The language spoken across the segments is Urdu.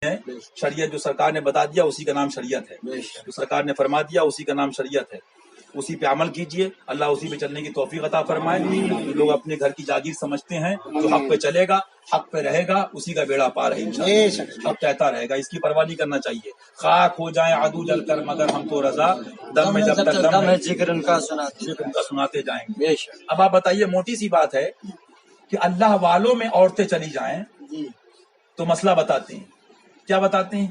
ہے شریعت جو سرکار نے بتا دیا اسی کا نام شریعت ہے، جو سرکار نے فرما دیا اسی کا نام شریعت ہے، اسی پہ عمل کیجئے، اللہ اسی پہ چلنے کی توفیق عطا فرمائے۔ لوگ اپنے گھر کی جاگیر سمجھتے ہیں، جو حق پہ چلے گا حق پہ رہے گا اسی کا بیڑا پار ہے انشاءاللہ، حق کہتا رہے گا، اس کی پرواہ نہیں کرنا چاہیے۔ خاک ہو جائیں عدو جل کر مگر ہم تو رضا، دم میں جب تک دم ہے ذکر ان کا سناتے جائیں گے۔ اب آپ بتائیے، موٹی سی بات ہے کہ اللہ والوں میں عورتیں چلی جائیں تو مسئلہ بتاتے ہیں، کیا بتاتے ہیں؟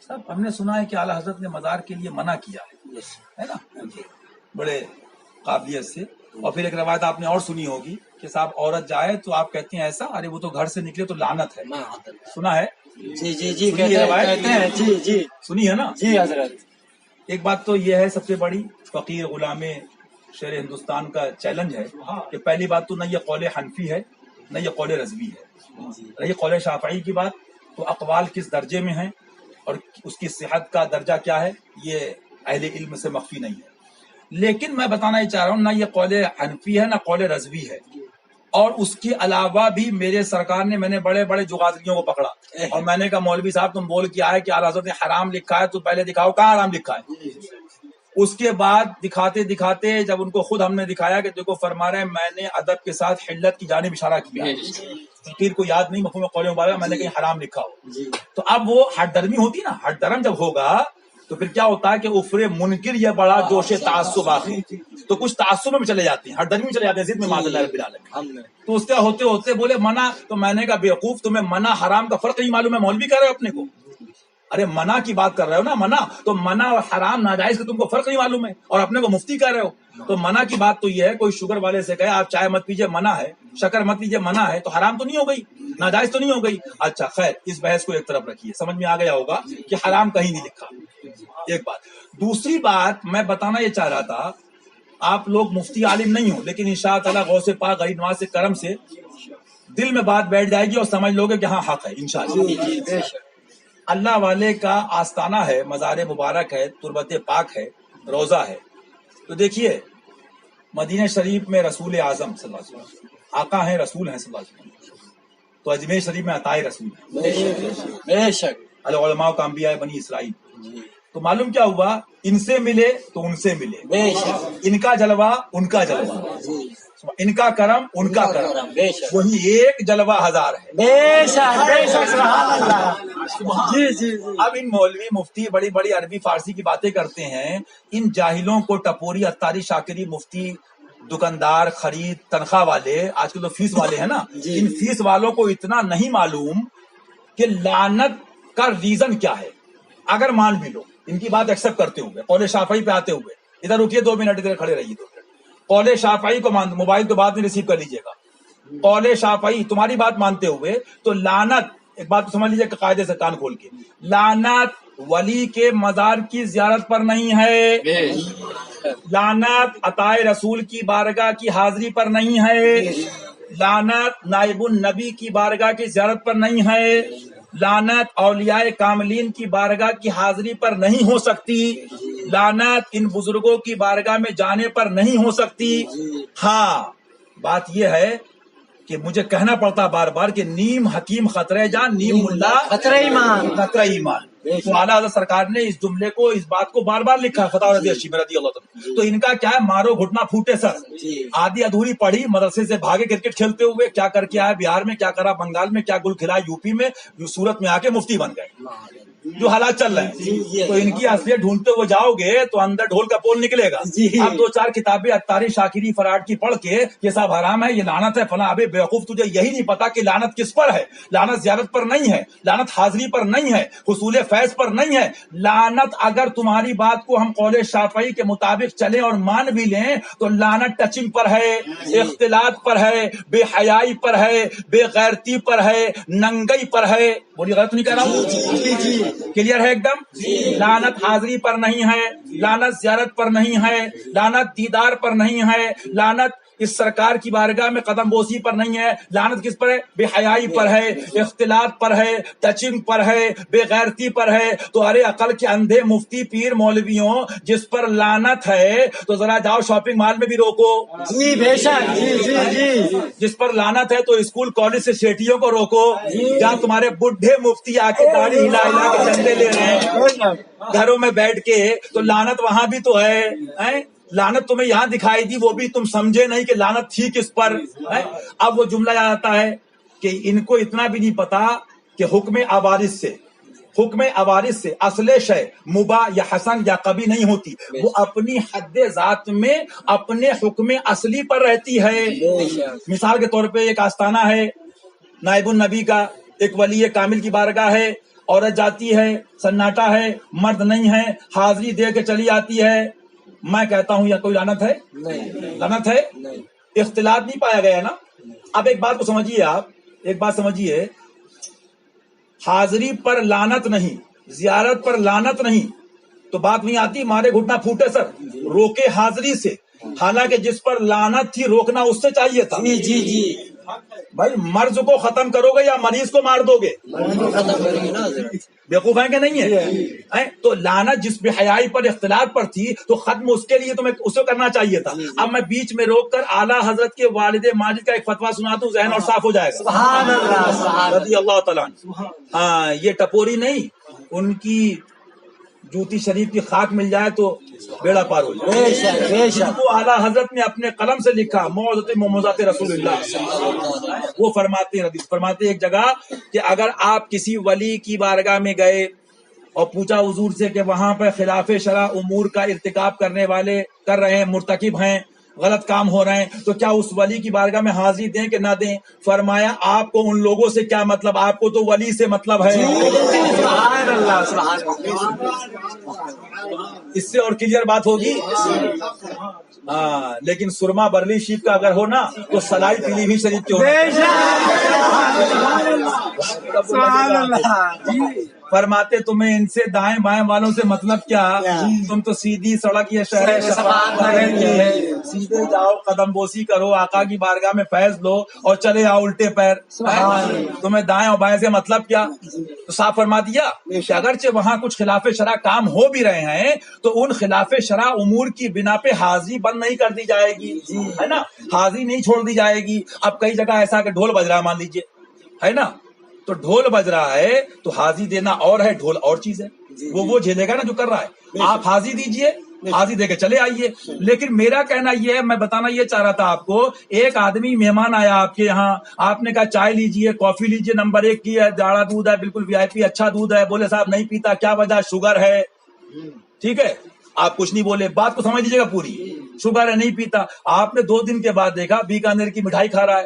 سب ہم نے سنا ہے کہ اعلیٰ حضرت نے مزار کے لیے منع کیا ہے نا، بڑے قابلیت سے۔ اور پھر ایک روایت آپ نے اور سنی ہوگی کہ صاحب عورت جائے تو آپ کہتے ہیں ایسا، ارے وہ تو گھر سے نکلے تو لعنت ہے، سنا ہے؟ جی کہتے ہیں، جی سنی ہے نا جی حضرت۔ ایک بات تو یہ ہے سب سے بڑی فقیر غلام شیر ہندوستان کا چیلنج ہے کہ پہلی بات تو نہ یہ قول حنفی ہے نہ یہ قول رضوی ہے، رہی قول شافعی کی بات تو اقوال کس درجے میں ہیں اور اس کی صحت کا درجہ کیا ہے یہ اہل علم سے مخفی نہیں ہے، لیکن میں بتانا یہ چاہ رہا ہوں نہ یہ قول حنفی ہے نہ قول رضوی ہے، اور اس کے علاوہ بھی میرے سرکار نے، میں نے بڑے بڑے جغازیوں کو پکڑا اور میں نے کہا مولوی صاحب تم بول کے آئے کہ اعلیٰ حضرت نے حرام لکھا ہے تو پہلے دکھاؤ کہاں حرام لکھا ہے۔ اس کے بعد دکھاتے دکھاتے جب ان کو خود ہم نے دکھایا کہ دیکھو فرما رہے ہیں میں نے ادب کے ساتھ حلت کی جانب اشارہ کیا، فقیر کو یاد نہیں مفہوم قول مبارک میں نے کہیں حرام لکھا ہو، تو اب وہ ہٹ درمی ہوتی نا، ہٹ درم جب ہوگا تو پھر کیا ہوتا ہے کہ افرے منکر یہ بڑا جوش تعصب آخر، تو کچھ تعصب میں بھی چلے جاتے ہیں، ہٹ درمی میں چلے جاتے ہیں، ضد میں معاذ اللہ رب العالمین۔ تو اس کا ہوتے ہوتے بولے منع، تو میں نے کہا بیوقوف تمہیں منع حرام کا فرق نہیں معلوم ہے، مولوی کہہ رہے ہو اپنے کو، ارے منع کی بات کر رہے ہو نا، منع تو منع اور حرام ناجائز کا تم کو فرق نہیں معلوم ہے اور اپنے کو مفتی کہہ رہے ہو۔ تو منع کی بات تو یہ ہے، کوئی شوگر والے سے کہے آپ چائے مت پیجیے منع ہے، شکر مت پیجیے منع ہے، تو حرام تو نہیں ہو گئی، ناجائز تو نہیں ہو گئی۔ اچھا خیر، اس بحث کو ایک طرف رکھیے، سمجھ میں آ گیا ہوگا کہ حرام کہیں نہیں لکھا، ایک بات۔ دوسری بات میں بتانا یہ چاہ رہا تھا، آپ لوگ مفتی عالم نہیں ہو لیکن انشاءاللہ غوث پاک غریب نواز سے کرم سے دل میں بات بیٹھ جائے گی اور سمجھ لوگے کہ ہاں حق ہے انشاءاللہ۔ اللہ والے کا آستانہ ہے، مزار مبارک ہے، تربت پاک ہے، روزہ ہے، تو دیکھیے مدینہ شریف میں رسول اعظم صلی اللہ علیہ وسلم آقا ہیں، رسول ہیں صلی اللہ علیہ وسلم، تو اجمیر شریف میں عطائے رسول ہے، بے شک العلماء کا انبیاء بنی اسرائیل، تو معلوم کیا ہوا، ان سے ملے تو ان سے ملے، بے شک ان کا جلوہ ان کا جلوہ، ان کا کرم ان کا کرم، وہی ایک جلوہ ہزار ہے، بے شک سبحان اللہ۔ جی اب ان مولوی مفتی بڑی بڑی عربی فارسی کی باتیں کرتے ہیں، ان جاہلوں کو ٹپوری اتاری شاکری مفتی دکاندار خرید تنخواہ والے آج کل تو فیس والے ہیں نا، ان فیس والوں کو اتنا نہیں معلوم کہ لعنت کا ریزن کیا ہے۔ اگر مان بھی لو ان کی بات ایکسپٹ کرتے ہوئے قول شافعی پہ آتے ہوئے، ادھر رکیے 2 منٹ، ادھر کھڑے رہیے 2 منٹ، قول شافعی کو موبائل تو بعد میں ریسیو کر لیجیے گا، قول شافعی تمہاری بات مانتے ہوئے تو لعنت، ایک بات تو سمجھ لیجیے کہ قاعدے سے کان کھول کے، لعنت ولی کے مزار کی زیارت پر نہیں ہے، لعنت عطائے رسول کی بارگاہ کی حاضری پر نہیں ہے، لعنت نائب النبی کی بارگاہ کی زیارت پر نہیں ہے، لعنت اولیاء کاملین کی بارگاہ کی حاضری پر نہیں ہو سکتی، لعنت ان بزرگوں کی بارگاہ میں جانے پر نہیں ہو سکتی۔ ہاں بات یہ ہے کہ مجھے کہنا پڑتا بار بار کہ نیم حکیم خطرہ جان، نیم ملا خطرہ ایمان، خطرہ ایمان، تو اعلیٰ حضرت سرکار نے اس جملے کو، اس بات کو بار بار لکھا، فتح رضی اللہ عنہ، تو ان کا کیا ہے، مارو گھٹنا پھوٹے سر، آدھی ادھوری پڑھی، مدرسے سے بھاگے کرکٹ کھیلتے ہوئے، کیا کر کے آئے بہار میں، کیا کرا بنگال میں، کیا گل کھلا یوپی میں، سورت میں آ کے مفتی بن گئے، جو حالات چل رہے ہیں، تو ان کی اصلیت ڈھونڈتے ہوئے جاؤ گے تو اندر ڈھول کا پول نکلے گا۔ اب 2-4 کتابیں اتاری شاکری فراڈ کی پڑھ کے یہ سب حرام ہے، یہ لعنت ہے فلاں، ابے بیوقوف تجھے یہی نہیں پتا کہ لعنت کس پر ہے، لعنت زیارت پر نہیں ہے، لعنت حاضری پر نہیں ہے، حصول فیض پر نہیں ہے، لعنت اگر تمہاری بات کو ہم قول شافعی کے مطابق چلیں اور مان بھی لیں تو لعنت ٹچنگ پر ہے، اختلاط پر ہے، بے حیائی پر ہے، بے غیرتی پر ہے، ننگئی پر ہے، بولی غلط نہیں کہہ رہا ہوں، کلیئر ہے ایک دم، لعنت حاضری پر نہیں ہے، لعنت زیارت پر نہیں ہے، لعنت دیدار پر نہیں ہے، لعنت اس سرکار کی بارگاہ میں قدم بوسی پر نہیں ہے، لعنت کس پر ہے؟ بے حیائی پر ہے، اختلاط پر ہے، ٹچنگ پر ہے، بے غیرتی پر ہے۔ تو ارے عقل کے اندھے مفتی پیر مولویوں، جس پر لعنت ہے تو ذرا جاؤ شاپنگ مال میں بھی روکو۔ جی بے شک، جی جی جی، جس پر لعنت ہے تو اسکول کالج سے سیٹیوں کو روکو۔ جہاں تمہارے بڈھے مفتی آ کے داڑھی ہلا ہلا کے چندے لے رہے ہیں گھروں میں بیٹھ کے، تو لعنت وہاں بھی تو ہے۔ لعنت تمہیں یہاں دکھائی دی، وہ بھی تم سمجھے نہیں کہ لعنت تھی کس پر۔ اب وہ جملہ یاد آتا ہے کہ ان کو اتنا بھی نہیں پتا کہ حکم عوارض سے اصل شے مباح یا حسن یا کبھی نہیں ہوتی، وہ اپنی حد ذات میں اپنے حکم اصلی پر رہتی ہے۔ مثال کے طور پہ ایک آستانہ ہے نائب النبی کا، ایک ولی کامل کی بارگاہ ہے، عورت جاتی ہے، سناٹا ہے، مرد نہیں ہے، حاضری دے کے چلی آتی ہے۔ میں کہتا ہوں یا کوئی لعنت ہے؟ لعنت ہے؟ اختلاط نہیں پایا گیا نا۔ اب ایک بات کو سمجھیے، آپ ایک بات سمجھیے، حاضری پر لعنت نہیں، زیارت پر لعنت نہیں، تو بات نہیں آتی مارے گھٹنا پھوٹے سر، روکے حاضری سے، حالانکہ جس پر لعنت تھی روکنا اس سے چاہیے تھا۔ جی جی جی، بھائی مرض کو ختم کرو گے یا مریض کو مار دو گے؟ ختم کریں گے نا حضرت۔ بیوقوف ہیں کہ نہیں ہے؟ تو لعنت جس بے حیائی پر اختلاط پر تھی تو ختم اس کے لیے تمہیں اسے کرنا چاہیے تھا۔ اب میں بیچ میں روک کر اعلیٰ حضرت کے والد ماجد کا ایک فتویٰ سنا دوں، ذہن اور صاف ہو جائے گا۔ سبحان اللہ، سبحان رضی اللہ تعالیٰ عنہ۔ ہاں، یہ ٹپوری نہیں، ان کی جوتی شریف کی خاک مل جائے تو بیڑا پار ہو جائے۔ بے شک بے شک، وہ اعلیٰ حضرت نے اپنے قلم سے لکھا، موعظۃ رسول اللہ۔ وہ فرماتے ایک جگہ کہ اگر آپ کسی ولی کی بارگاہ میں گئے اور پوچھا حضور سے کہ وہاں پہ خلاف شرع امور کا ارتکاب کرنے والے کر رہے ہیں، مرتکب ہیں، غلط کام ہو رہے ہیں، تو کیا اس ولی کی بارگاہ میں حاضری دیں کہ نہ دیں؟ فرمایا آپ کو ان لوگوں سے کیا مطلب، آپ کو تو ولی سے مطلب ہے۔ سبحان اللہ، سبحان اللہ، اس سے اور کلیئر بات ہوگی؟ ہاں، لیکن سرما برلی شیپ کا اگر ہو نا تو سلائی پیلی بھی شریف کی بے ہونا۔ شک، سبحان اللہ، جی فرماتے تمہیں ان سے دائیں بائیں والوں سے مطلب کیا؟ تم تو سیدھی سڑک یہ شہر سیدھے جاؤ، قدم بوسی کرو، آقا کی بارگاہ میں فیض لو اور چلے آؤ الٹے پیر۔ تمہیں دائیں اور بائیں سے مطلب کیا؟ تو صاف فرما دیا کہ اگرچہ وہاں کچھ خلاف شرع کام ہو بھی رہے ہیں تو ان خلاف شرع امور کی بنا پہ حاضری بند نہیں کر دی جائے گی، ہے نا، حاضری نہیں چھوڑ دی جائے گی۔ اب کئی جگہ ایسا کہ ڈھول بج رہا مان لیجیے، ہے نا، تو ڈھول بج رہا ہے تو حاضری دینا اور ہے، ڈھول اور چیز ہے، وہ جھیلے گا نا جو کر رہا ہے۔ آپ حاضری دیجئے، حاضری دے کے چلے آئیے۔ لیکن میرا کہنا یہ ہے، میں بتانا یہ چاہ رہا تھا آپ کو، ایک آدمی مہمان آیا آپ کے یہاں، آپ نے کہا چائے لیجئے، کافی لیجئے، نمبر 1 کی ہے، جاڑا دودھ ہے، بالکل VIP اچھا دودھ ہے، بولے صاحب نہیں پیتا، کیا وجہ؟ شوگر ہے۔ ٹھیک ہے، آپ کچھ نہیں بولے، بات کو سمجھ لیجیے گا پوری، شوگر ہے نہیں پیتا۔ آپ نے 2 دن کے بعد دیکھا بیکانیر کی مٹھائی کھا رہا ہے،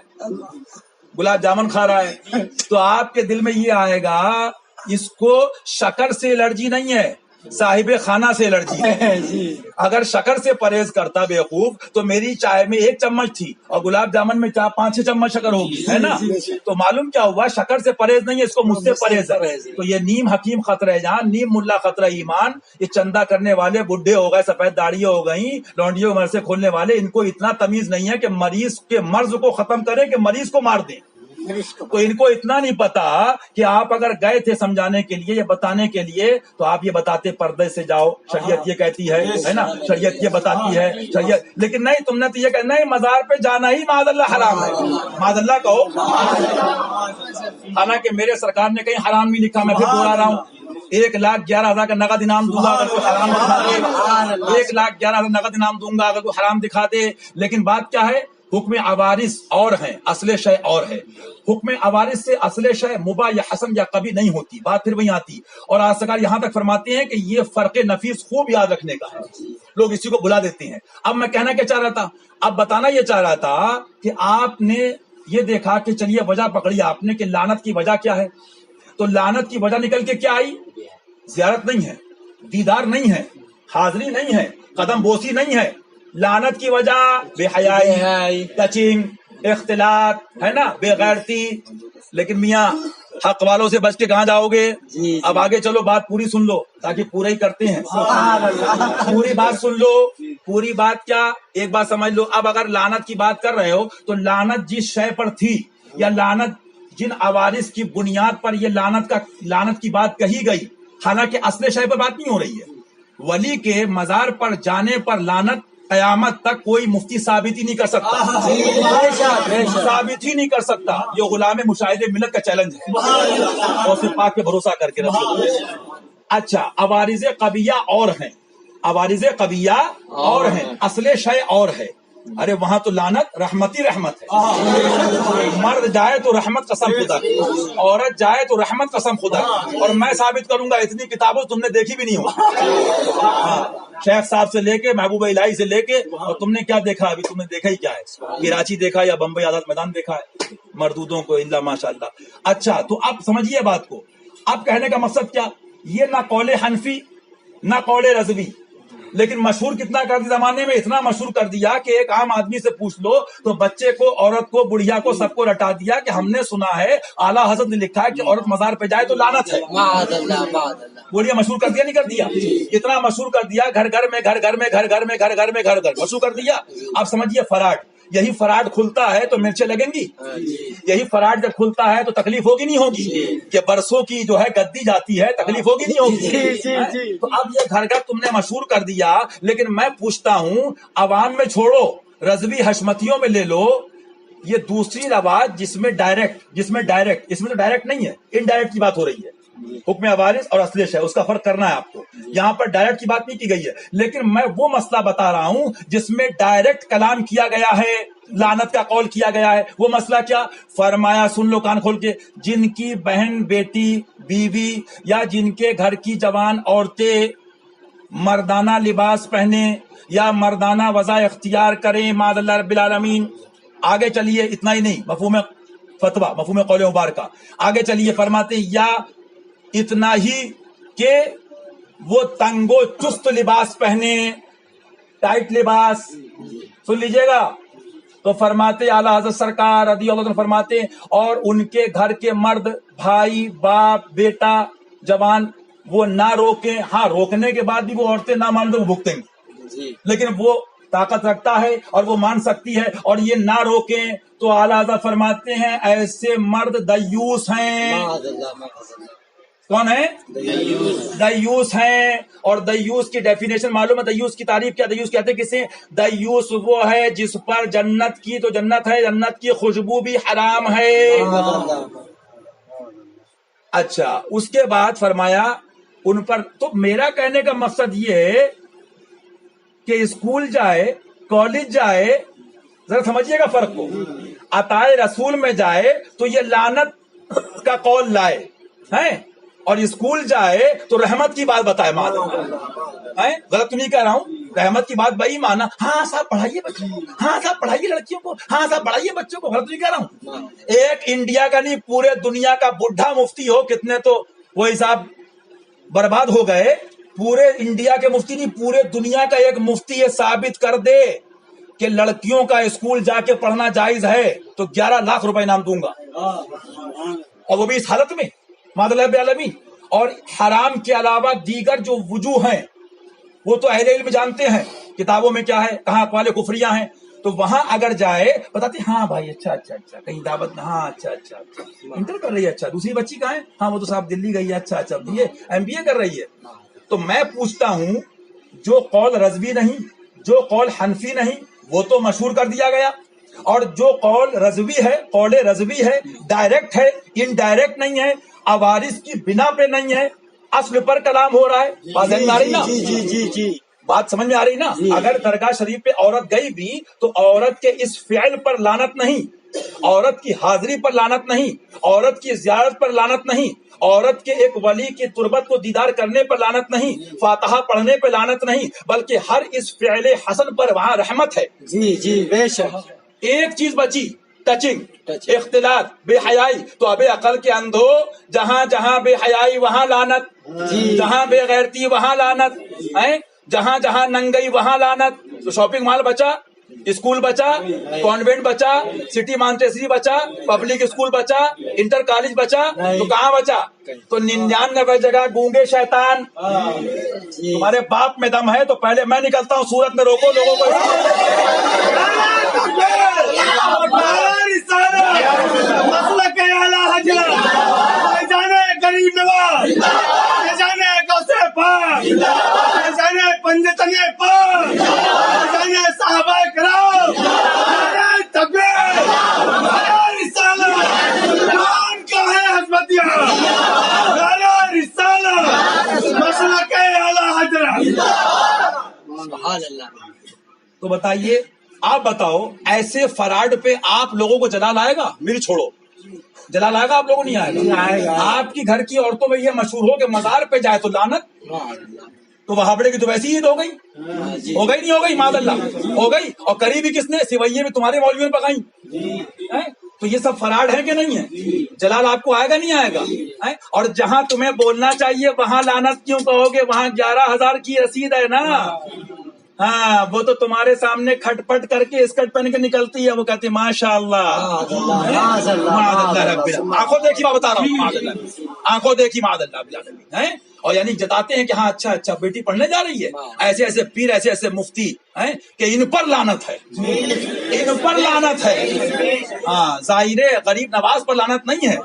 گلاب جامن کھا رہا ہے، تو آپ کے دل میں یہ آئے گا اس کو شکر سے الرجی نہیں ہے، صاحب خانہ سے الرجی ہے۔ اگر شکر سے پرہیز کرتا بیوقوف تو میری چائے میں 1 چمچ تھی اور گلاب جامن میں 4-5-6 چمچ شکر ہوگی، ہے نا۔ تو معلوم کیا ہوا، شکر سے پرہیز نہیں ہے، اس کو مجھ سے پرہیز ہے۔ تو یہ نیم حکیم خطرہ جان، نیم ملا خطرہ ایمان، یہ چندہ کرنے والے بڈھے ہو گئے، سفید داڑیاں ہو گئیں، لونڈیوں کے مرسے کھولنے والے، ان کو اتنا تمیز نہیں ہے کہ مریض کے مرض کو ختم کرے کہ مریض کو مار دیں۔ تو ان کو اتنا نہیں پتا کہ آپ اگر گئے تھے سمجھانے کے لیے یا بتانے کے لیے تو آپ یہ بتاتے پردے سے جاؤ، شریعت یہ کہتی ہے نا، شریعت یہ بتاتی ہے، شریعت، لیکن نہیں، تم نے تو یہ کہنا نہیں، مزار پہ جانا ہی معاذ اللہ حرام ہے، معاذ اللہ کہو۔ حالانکہ میرے سرکار نے کہیں حرام نہیں لکھا، میں پھر دوہرا رہا ہوں، 1,11,000 کا نقد انعام دوں گا اگر کوئی حرام دکھا دے، 1,11,000 نقد انعام دوں گا اگر کوئی حرام دکھا دے۔ لیکن بات کیا ہے، حکم عوارض اور ہیں، اصل شے اور ہے۔ حکم عوارض سے اصل شے مباح یا حسن یا کبھی نہیں ہوتی، بات پھر وہیں آتی۔ اور آج سرکار یہاں تک فرماتے ہیں کہ یہ فرق نفیس خوب یاد رکھنے کا ہے، لوگ اسی کو بلا دیتے ہیں۔ اب میں کہنا کیا چاہ رہا تھا، اب بتانا یہ چاہ رہا تھا کہ آپ نے یہ دیکھا کہ چلیے وجہ پکڑی آپ نے کہ لعنت کی وجہ کیا ہے، تو لعنت کی وجہ نکل کے کیا آئی؟ زیارت نہیں ہے، دیدار نہیں ہے، حاضری نہیں ہے، قدم بوسی نہیں ہے۔ لعنت کی وجہ بے حیائی، ٹچنگ، اختلاط ہے نا، بے غیرتی. لیکن میاں حق والوں سے بچ کے کہاں جاؤ گے؟ اب آگے چلو، بات پوری سن لو تاکہ پورا ہی کرتے ہیں. پوری بات سن لو. پوری بات کیا، ایک بات سمجھ لو. اب اگر لعنت کی بات کر رہے ہو تو لعنت جس شے پر تھی یا لعنت جن عوارض کی بنیاد پر یہ لعنت کی بات کہی گئی، حالانکہ اصل شے پر بات نہیں ہو رہی ہے. ولی کے مزار پر جانے پر لعنت قیامت تک کوئی مفتی ثابت ہی نہیں کر سکتا. ثابت ہی نہیں کر سکتا. یہ غلام مشاہدے ملت کا چیلنج ہے، اور صرف پاک پہ بھروسہ کر کے رکھو. اچھا، عوارض قبیہ اور ہیں، عوارض قبیہ اور ہیں، اصل شے اور ہے. ارے وہاں تو لعنت رحمت ہی رحمت ہے. مرد جائے تو رحمت قسم خدا کی، عورت جائے تو رحمت قسم خدا کی. اور میں ثابت کروں گا، اتنی کتابوں تم نے دیکھی بھی نہیں ہو. شیخ صاحب سے لے کے محبوب الہی سے لے کے، اور تم نے کیا دیکھا؟ ابھی تم نے دیکھا ہی کیا ہے؟ کراچی دیکھا یا بمبئی آزاد میدان دیکھا ہے مردودوں کو؟ اللہ ماشاء اللہ. اچھا، تو اب سمجھیے بات کو. اب کہنے کا مقصد کیا، یہ نہ قول حنفی نہ قول رضوی، لیکن مشہور کتنا کر دیا زمانے میں، اتنا مشہور کر دیا کہ ایک عام آدمی سے پوچھ لو تو بچے کو، عورت کو، بڑھیا کو، سب کو رٹا دیا کہ ہم نے سنا ہے اعلیٰ حضرت نے لکھا ہے کہ عورت مزار پہ جائے تو لعنت ہے. بولیے مشہور کر دیا نہیں کر دیا؟ اتنا مشہور کر دیا، گھر گھر میں مشہور کر دیا. اب سمجھیے فراڈ، یہی فراڈ کھلتا ہے تو مرچیں لگیں گی. یہی فراڈ جب کھلتا ہے تو تکلیف ہوگی نہیں ہوگی؟ کہ برسوں کی جو ہے گدی جاتی ہے، تکلیف ہوگی نہیں ہوگی؟ تو اب یہ گھر گھر تم نے مشہور کر دیا. لیکن میں پوچھتا ہوں، عوام میں چھوڑو، رضوی حشمتیوں میں لے لو. یہ دوسری رواج جس میں ڈائریکٹ، اس میں تو ڈائریکٹ نہیں ہے، انڈائریکٹ کی بات ہو رہی ہے. حکم عوارض اور اصل شے، اس کا فرق کرنا ہے آپ کو. یہاں پر ڈائریکٹ کی بات نہیں کی گئی ہے، لیکن میں وہ مسئلہ بتا رہا ہوں جس میں ڈائریکٹ کلام کیا گیا ہے، لعنت کا قول کیا گیا ہے. وہ مسئلہ کیا فرمایا؟ سن لو کان کھول کے. جن کی بہن، بیٹی، بیوی یا جن کے گھر کی جوان عورتیں مردانہ لباس پہنے یا مردانہ وضع اختیار کریں، معاذ اللہ رب العالمین. آگے چلیے، اتنا ہی نہیں، مفہوم فتویٰ، مفہوم قول مبارکہ. آگے چلیے، فرماتے یا اتنا ہی کہ وہ تنگ و چست لباس پہنے، ٹائٹ لباس. سن لیجئے گا. تو فرماتے اعلیٰ حضرت سرکار رضی اللہ عنہ فرماتے، اور ان کے گھر کے مرد، بھائی، باپ، بیٹا، جوان، وہ نہ روکیں. ہاں، روکنے کے بعد بھی وہ عورتیں نہ مان دیں، وہ بھگتیں گی، لیکن وہ طاقت رکھتا ہے اور وہ مان سکتی ہے، اور یہ نہ روکیں. تو اعلیٰ حضرت فرماتے ہیں ایسے مرد دیوس ہیں. کون ہے؟ دیوس ہیں. اور دیوس کی ڈیفینیشن معلوم ہے؟ دیوس کی تعریف کیا؟ دیوس کہتے ہیں کسے؟ دیوس وہ ہے جس پر جنت کی تو جنت ہے، جنت کی خوشبو بھی حرام ہے. اچھا، اس کے بعد فرمایا ان پر. تو میرا کہنے کا مقصد یہ ہے کہ اسکول جائے، کالج جائے، ذرا سمجھیے گا فرق کو. عطائے رسول میں جائے تو یہ لعنت کا قول لائے ہیں، اور اسکول جائے تو رحمت کی بات بتائے. غلط تو نہیں کہہ رہا ہوں؟ رحمت کی بات بھائی مانا. ہاں صاحب پڑھائیے بچوں کو، ہاں صاحب پڑھائیے لڑکیوں کو، ہاں صاحب پڑھائیے بچوں کو. غلط نہیں کہہ رہا ہوں. ایک انڈیا کا نہیں، پورے دنیا کا بڈھا مفتی ہو، کتنے تو وہ حساب برباد ہو گئے. پورے انڈیا کے مفتی نہیں، پورے دنیا کا ایک مفتی یہ ثابت کر دے کہ لڑکیوں کا اسکول جا کے پڑھنا جائز ہے تو 11 لاکھ روپے انعام دوں گا، اور وہ بھی اس حالت میں، معاذ اللہ رب العالمین. اور حرام کے علاوہ دیگر جو وجوہ ہیں وہ تو اہل علم جانتے ہیں کتابوں میں کیا ہے، کہاں اقوال کفریہ ہیں. تو وہاں اگر جائے بتاتے ہاں بھائی اچھا کہیں دعوت میں، ہاں اچھا انٹر کر رہی ہے، اچھا دوسری بچی کہاں ہے، ہاں وہ تو صاحب دلی گئی ہے، اچھا MBA کر رہی ہے. تو میں پوچھتا ہوں، جو قول رضوی نہیں، جو قول حنفی نہیں، وہ تو مشہور کر دیا گیا. اور جو قول رضوی ہے، قول رضوی ہے، ڈائریکٹ ہے، انڈائریکٹ نہیں ہے، عوارض کی بنا پہ نہیں ہے، اصل پر کلام ہو رہا ہے. بات سمجھ میں آ رہی نا؟ جی بات سمجھ میں آ رہی نا؟ اگر درگاہ شریف پہ عورت گئی بھی تو عورت کے اس فعل پر لعنت نہیں، عورت کی حاضری پر لعنت نہیں، عورت کی زیارت پر لعنت نہیں، عورت کے ایک ولی کی تربت کو دیدار کرنے پر لعنت نہیں، فاتحہ پڑھنے پہ لعنت نہیں، بلکہ ہر اس فعل حسن پر وہاں رحمت ہے. جی بے شک. ایک چیز بچی، ٹچنگ، اختلاط، بے حیائی. تو اب عقل کے اندھو، جہاں جہاں بے حیائی وہاں لعنت، جہاں بے غیرتی وہاں لعنت، جہاں جہاں ننگئی وہاں لعنت. تو شاپنگ مال بچا، اسکول بچا, کانوینٹ بچا, سٹی مانٹیسری بچا, پبلک اسکول بچا, انٹر کالج بچا, تو کہاں بچا؟ تو 99 جگہ گونگے شیطان. تمہارے باپ میں دم ہے تو پہلے میں نکلتا ہوں صورت میں, روکو لوگوں کو. غریب نواز جانے گوسے پاک جانے پنجتنے پاک جانے صحابہ کرام تکبیر رسالت قرآن کا ہے حضرتیہ رسالت مسلک اعلی حضرت. سبحان اللہ. تو بتائیے, آپ بتاؤ ایسے فراڈ پہ آپ لوگوں کو جلال آئے گا؟ میری چھوڑو, جلال آئے گا آپ لوگوں نہیں آئے گا. آپ کی گھر کی عورتوں میں یہ مشہور ہو کہ مزار پہ جائے تو لعنت, تو وہابڑے کی تو ویسی عید ہو گئی, ہو گئی نہیں ہو گئی؟ ماد اللہ ہو گئی. اور کری بھی کس نے؟ سوئیے بھی تمہارے مولویوں نے پکائی. تو یہ سب فراڈ ہے کہ نہیں ہے؟ جلال آپ کو آئے گا نہیں آئے گا؟ اور جہاں تمہیں بولنا چاہیے وہاں لعنت کیوں کہو گے؟ وہاں 11,000 کی رسید ہے نا. ہاں, وہ تو تمہارے سامنے کھٹ پٹ کر کے اسکرٹ پہن کے نکلتی ہے, وہ کہتی ہے ماشاء اللہ. آنکھوں دیکھی میں بتا رہا ہوں, آنکھوں دیکھی معاذ اللہ. اور یعنی جتاتے ہیں کہ ہاں اچھا اچھا بیٹی پڑھنے جا رہی ہے. ایسے ایسے پیر, ایسے ایسے مفتی ہیں کہ ان پر لعنت ہے, ان پر لعنت ہے. ہاں, ظاہر غریب نواز پر لعنت نہیں ہے,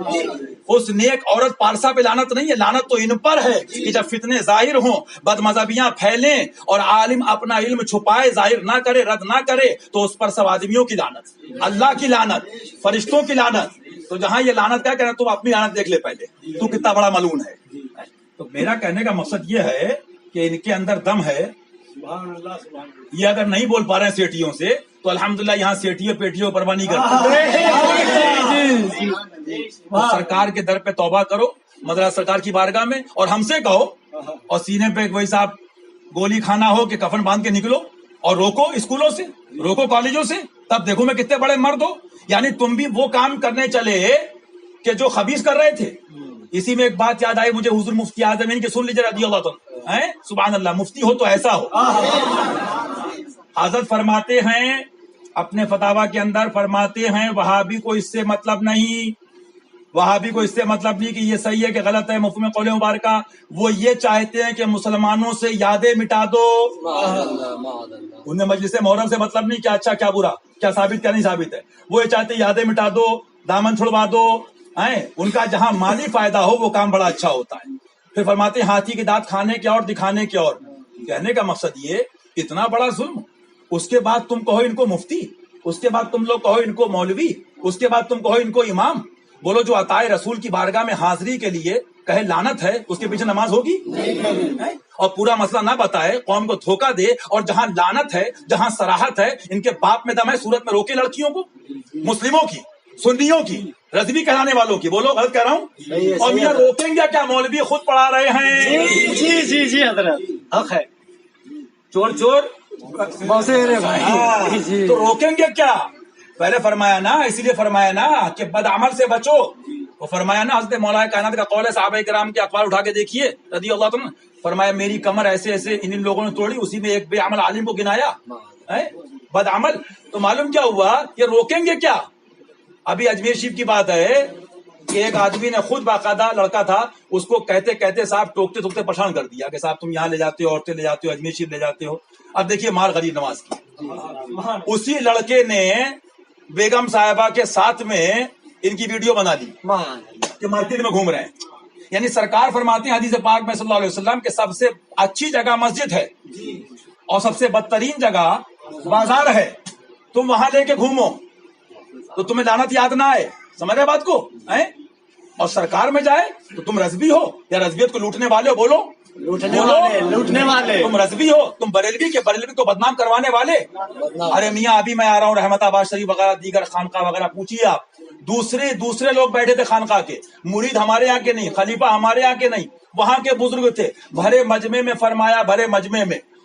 اس نیک عورت پارسا پہ لعنت نہیں ہے. لعنت تو ان پر ہے کہ جب فتنے ظاہر ہوں, بد مذہبیاں پھیلیں اور عالم اپنا علم چھپائے, ظاہر نہ کرے, رد نہ کرے, تو اس پر سب آدمیوں کی لعنت, اللہ کی لعنت, فرشتوں کی لعنت. تو جہاں یہ لعنت کیا کہنا, تم اپنی لعنت دیکھ لے پہلے, تو کتنا بڑا ملعون ہے. تو میرا کہنے کا مقصد یہ ہے کہ ان کے اندر دم ہے. یہ اگر نہیں بول پا رہے ہیں سیٹیوں سے تو الحمدللہ یہاں سیٹیوں پیٹیوں پرواہ نہیں کرتے. سرکار کے در پہ توبہ کرو, مدراس سرکار کی بارگاہ میں, اور ہم سے کہو, اور سینے پہ وہی صاحب گولی کھانا ہو کہ کفن باندھ کے نکلو, اور روکو اسکولوں سے, روکو کالجوں سے, تب دیکھو میں کتنے بڑے مرد ہو. یعنی تم بھی وہ کام کرنے چلے کہ جو خبیث کر رہے تھے. اسی میں ایک بات یاد آئی مجھے, حضور مفتی اعظم ان کی سن لیجیے رضی اللہ تعالی. سبحان اللہ, مفتی ہو تو ایسا ہو. حضرت فرماتے ہیں اپنے فتاوا کے اندر, فرماتے ہیں وہابی کو اس سے مطلب نہیں, وہابی کو اس سے مطلب نہیں کہ یہ صحیح ہے کہ غلط ہے. مفہوم قول مبارکہ, وہ یہ چاہتے ہیں کہ مسلمانوں سے یادیں مٹا دو. انہیں مجلس محرم سے مطلب نہیں کیا اچھا کیا برا, کیا ثابت کیا نہیں ثابت ہے. وہ یہ چاہتے ہیں یادیں مٹا دو, دامن چھڑوا دو. ان کا جہاں مالی فائدہ ہو وہ کام بڑا اچھا ہوتا ہے. پھر فرماتے ہیں ہاتھی کے دانت کھانے کے اور دکھانے کے اور. کہنے کا مقصد یہ, اتنا بڑا ظلم, اس کے بعد تم کہو ان کو مفتی, اس کے بعد تم لوگ کہو ان کو مولوی, اس کے بعد تم کہو ان کو امام. بولو جو عطائے رسول کی بارگاہ میں حاضری کے لیے کہے لعنت ہے, اس کے پیچھے نماز ہوگی؟ اور پورا مسئلہ نہ بتائے, قوم کو دھوکہ دے, اور جہاں لعنت ہے, جہاں صراحت ہے, ان کے باپ میں دم ہے, صورت میں روکے لڑکیوں کو, مسلموں کی, سنیوں کی, رضوی کہلانے والوں کی. بولو غلط کہہ رہا ہوں؟ اور میاں روکیں گے کیا؟ مولوی خود پڑھا رہے ہیں. جی جی جی حضرت حق ہے. چور چور تو روکیں گے کیا؟ پہلے فرمایا نا, اسی لیے فرمایا نا کہ بد عمل سے بچو. وہ فرمایا نا, حضرت مولا کائنات کا قول ہے, صحابہ کرام کے اقوال اٹھا کے دیکھیے رضی اللہ عنہ. فرمایا میری کمر ایسے ایسے ان لوگوں نے توڑی, اسی میں ایک بے عمل عالم کو گنایا بد عمل. تو معلوم کیا ہوا, یہ روکیں گے کیا؟ ابھی اجمیر شریف کی بات ہے کہ ایک آدمی نے خود باقاعدہ لڑکا تھا, اس کو کہتے کہتے صاحب ٹوکتے ٹوکتے پریشان کر دیا کہ صاحب تم یہاں لے جاتے ہو, عورتیں لے جاتے ہو, اجمیر شریف لے جاتے ہو. اب دیکھیے مار غریب نواز کی. اسی لڑکے نے بیگم صاحبہ کے ساتھ میں ان کی ویڈیو بنا لی کہ مسجد میں گھوم رہے ہیں. یعنی سرکار فرماتے ہیں حدیث پاک میں صلی اللہ علیہ وسلم کہ سب سے اچھی جگہ مسجد ہے اور سب سے بدترین جگہ بازار ہے. تم وہاں لے کے گھومو تو تمہیں لعنت یاد نہ آئے. سمجھ رہے بات کو؟ اور سرکار میں جائے تو تم رضوی ہو یا رضویت کو لوٹنے والے ہو. بولو لوٹنے والے تم رضوی ہو, تم بریلوی کے بریلوی کو بدنام کروانے والے. ارے میاں ابھی میں آ رہا ہوں رحمت آباد شریف وغیرہ دیگر خانقاہ وغیرہ, پوچھیے آپ, دوسرے لوگ بیٹھے تھے خانقاہ کے, مرید ہمارے یہاں کے نہیں, خلیفہ ہمارے یہاں کے نہیں, وہاں کے بزرگ تھے. بھرے مجمع میں فرمایا, بھرے مجمع میں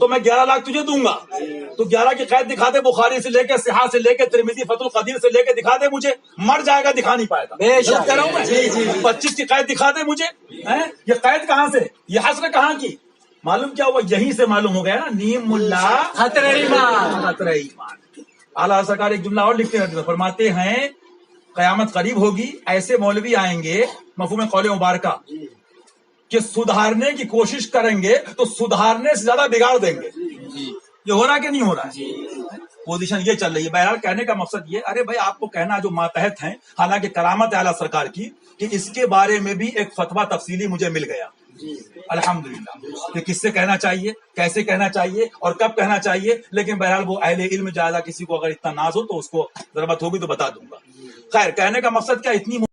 تو میں 11 لاکھ تجھے دوں گا. تو 11 کی قید دکھا دے, بخاری سے لے کے صحاح سے لے کے ترمذی فتح القدیر سے لے کے دکھا دے مجھے, مر جائے گا دکھا نہیں پائے گا. غلط کہہ رہا ہوں میں؟ 25 کی قید دکھا دے مجھے. یہ قید کہاں سے, یہ حسر کہاں کی؟ معلوم کیا ہوا, یہیں سے معلوم ہو گیا نا, نیم ملا خطرہ ایمان. خطرہ ایمان. اعلیٰ سرکار ایک جملہ اور لکھتے ہیں, فرماتے ہیں قیامت قریب ہوگی, ایسے مولوی آئیں گے مفہوم قول مبارکہ کہ سدھارنے کی کوشش کریں گے تو سدھارنے سے زیادہ بگاڑ دیں گے. یہ ہو رہا کہ نہیں ہو رہا ہے؟ پوزیشن یہ چل رہی ہے. بہرحال کہنے کا مقصد یہ, ارے بھائی آپ کو کہنا جو ماتحت ہیں, حالانکہ کرامت اعلیٰ سرکار کی کہ اس کے بارے میں بھی ایک فتویٰ تفصیلی مجھے مل گیا الحمدللہ, کہ کس سے کہنا چاہیے, کیسے کہنا چاہیے اور کب کہنا چاہیے. لیکن بہرحال وہ اہل علم جائزہ, کسی کو اگر اتنا ناز ہو تو اس کو ضرورت ہوگی تو بتا دوں گا. خیر, کہنے کا مقصد کیا, اتنی